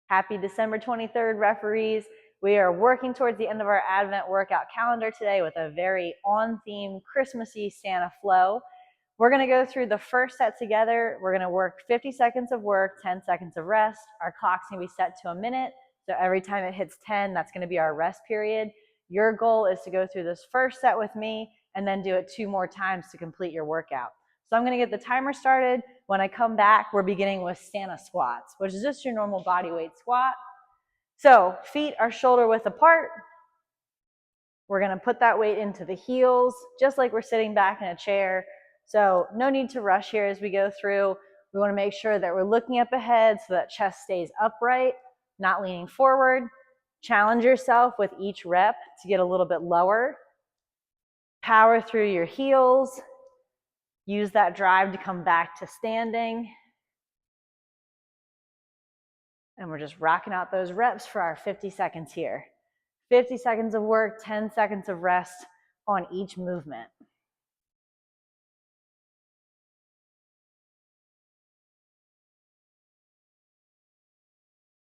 Happy December 23rd, referees. We are working towards the end of our Advent workout calendar today with a very on-theme Christmassy Santa flow. We're going to go through the first set together. We're going to work 50 seconds of work, 10 seconds of rest. Our clock's going to be set to a minute. So every time it hits 10, that's going to be our rest period. Your goal is to go through this first set with me and then do it 2 more times to complete your workout. So I'm going to get the timer started. When I come back, we're beginning with Santa squats, which is just your normal body weight squat. So feet are shoulder width apart. We're going to put that weight into the heels, just like we're sitting back in a chair. So no need to rush here as we go through. We want to make sure that we're looking up ahead so that chest stays upright, not leaning forward. Challenge yourself with each rep to get a little bit lower. Power through your heels. Use that drive to come back to standing. And we're just rocking out those reps for our 50 seconds here. 50 seconds of work, 10 seconds of rest on each movement.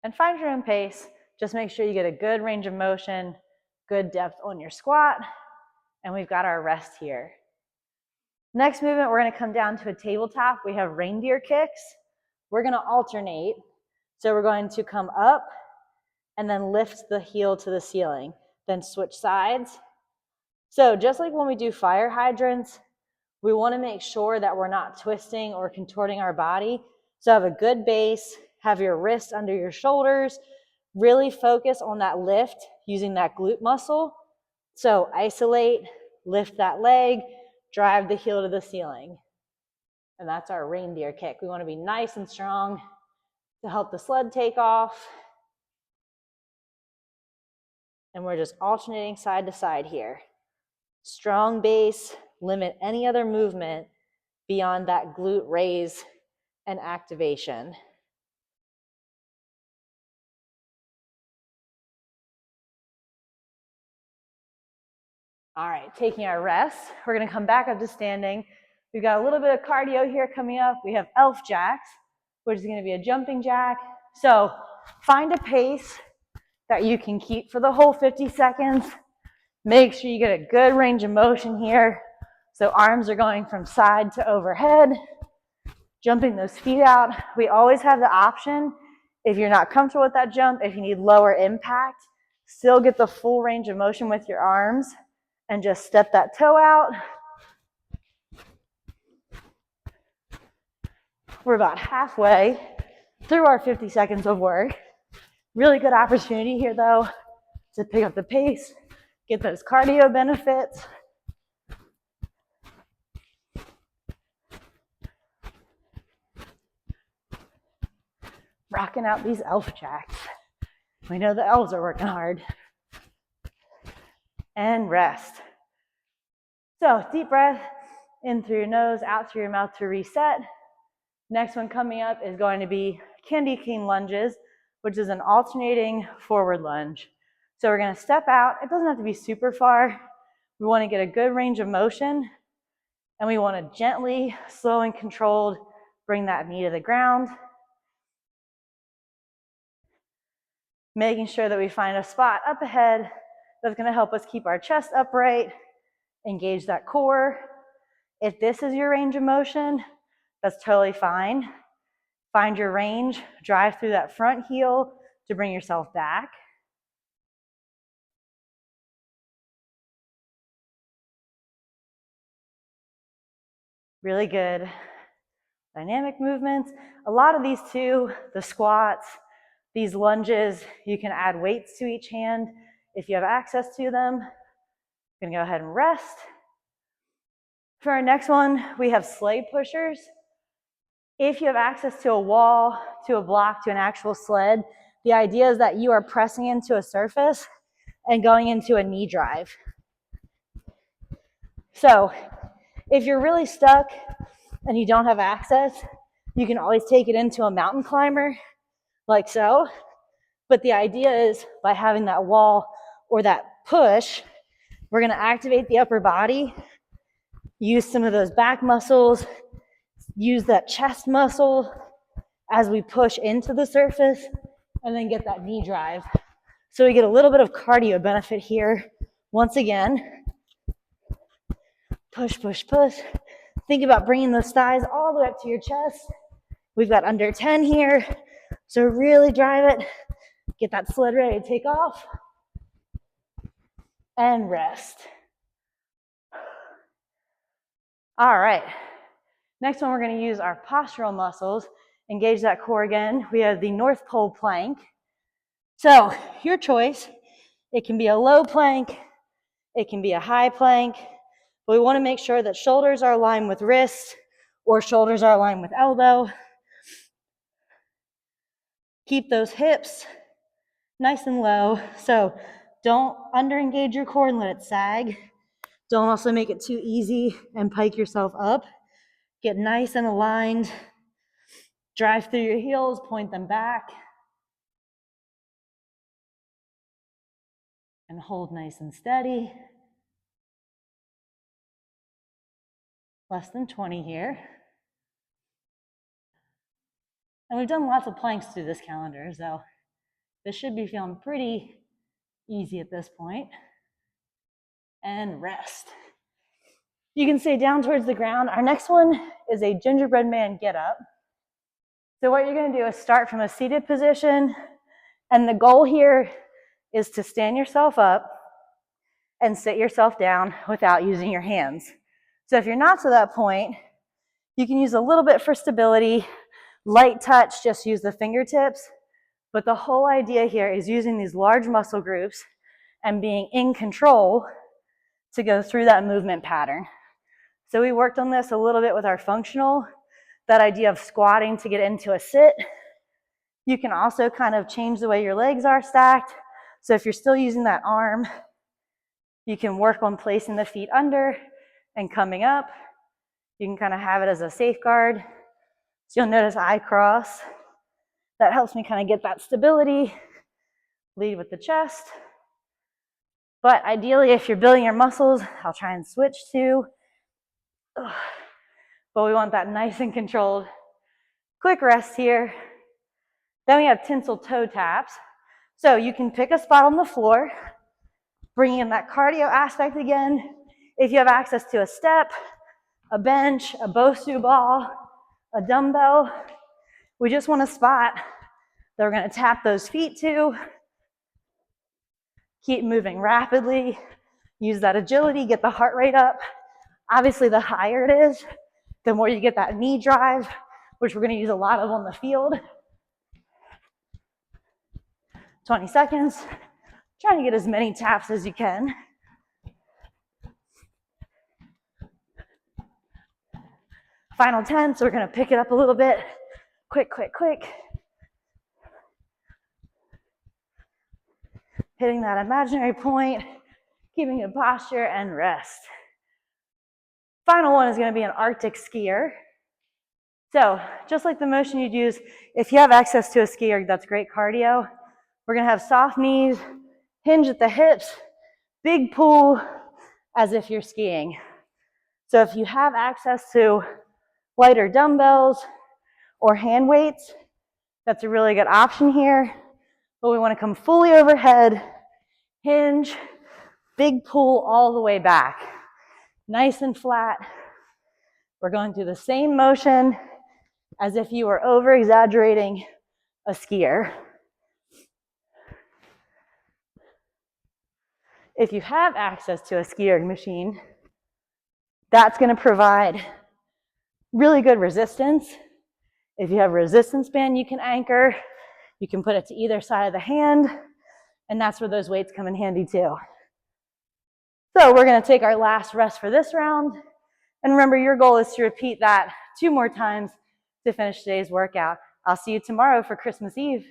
And find your own pace. Just make sure you get a good range of motion, good depth on your squat, and we've got our rest here. Next movement, we're going to come down to a tabletop. We have reindeer kicks. We're going to alternate. So we're going to come up and then lift the heel to the ceiling, then switch sides. So just like when we do fire hydrants, we want to make sure that we're not twisting or contorting our body. So have a good base, have your wrist under your shoulders, really focus on that lift using that glute muscle. So isolate, lift that leg, drive the heel to the ceiling. And that's our reindeer kick. We want to be nice and strong to help the sled take off. And we're just alternating side to side here. Strong base, limit any other movement beyond that glute raise and activation. All right, taking our rest, we're going to come back up to standing. We've got a little bit of cardio here coming up. We have elf jacks, which is going to be a jumping jack. So find a pace that you can keep for the whole 50 seconds. Make sure you get a good range of motion here. So arms are going from side to overhead, jumping those feet out. We always have the option, if you're not comfortable with that jump, if you need lower impact, still get the full range of motion with your arms and just step that toe out. We're about halfway through our 50 seconds of work. Really good opportunity here though to pick up the pace, get those cardio benefits. Rocking out these elf jacks. We know the elves are working hard. And rest. So deep breath in through your nose, out through your mouth to reset. Next one coming up is going to be candy cane lunges, which is an alternating forward lunge. So we're going to step out. It doesn't have to be super far. We want to get a good range of motion, and we want to gently, slow and controlled, bring that knee to the ground. Making sure that we find a spot up ahead that's going to help us keep our chest upright, engage that core. If this is your range of motion, that's totally fine. Find your range, drive through that front heel to bring yourself back. Really good dynamic movements. A lot of these too, the squats, these lunges, you can add weights to each hand if you have access to them. I'm gonna go ahead and rest. For our next one, we have sleigh pushers. If you have access to a wall, to a block, to an actual sled, the idea is that you are pressing into a surface and going into a knee drive. So if you're really stuck and you don't have access, you can always take it into a mountain climber, like so. But the idea is by having that wall or that push, we're going to activate the upper body, use some of those back muscles, use that chest muscle as we push into the surface and then get that knee drive. So we get a little bit of cardio benefit here. Once again, push, push, push. Think about bringing those thighs all the way up to your chest. We've got under 10 here. So really drive it. Get that sled ready to take off. And rest. All right. Next one, we're going to use our postural muscles. Engage that core again. We have the North Pole plank. So your choice. It can be a low plank. It can be a high plank. But we want to make sure that shoulders are aligned with wrists or shoulders are aligned with elbow. Keep those hips nice and low. So don't under-engage your core and let it sag. Don't also make it too easy and pike yourself up. Get nice and aligned. Drive through your heels, point them back. And hold nice and steady. Less than 20 here. And we've done lots of planks through this calendar, so this should be feeling pretty easy at this point. And rest. You can stay down towards the ground. Our next one is a Gingerbread Man Get-Up. So what you're going to do is start from a seated position, and the goal here is to stand yourself up and sit yourself down without using your hands. So if you're not to that point, you can use a little bit for stability, light touch, just use the fingertips. But the whole idea here is using these large muscle groups and being in control to go through that movement pattern. So we worked on this a little bit with our functional, that idea of squatting to get into a sit. You can also kind of change the way your legs are stacked. So if you're still using that arm, you can work on placing the feet under and coming up. You can kind of have it as a safeguard. So you'll notice I cross. That helps me kind of get that stability. Lead with the chest. But ideally, if you're building your muscles, I'll try and switch to. But we want that nice and controlled. Quick rest here. Then we have Tinsel toe taps. So you can pick a spot on the floor, bring in that cardio aspect again. If you have access to a step, a bench, a Bosu ball, a dumbbell, we just want a spot that we're going to tap those feet to. Keep moving rapidly. Use that agility, get the heart rate up. Obviously, the higher it is, the more you get that knee drive, which we're going to use a lot of on the field. 20 seconds. Trying to get as many taps as you can. Final 10, so we're going to pick it up a little bit. Quick, quick, quick. Hitting that imaginary point, keeping good posture, and rest. Final one is going to be an Arctic skier. So just like the motion you'd use, if you have access to a skier, that's great cardio. We're going to have soft knees, hinge at the hips, big pull as if you're skiing. So if you have access to lighter dumbbells or hand weights, that's a really good option here. But we want to come fully overhead, hinge, big pull all the way back. Nice and flat. We're going through the same motion as if you were over-exaggerating a skier. If you have access to a skier machine, that's going to provide really good resistance. If you have a resistance band you can anchor, you can put it to either side of the hand, and that's where those weights come in handy too. So we're going to take our last rest for this round. And remember, your goal is to repeat that 2 more times to finish today's workout. I'll see you tomorrow for Christmas Eve.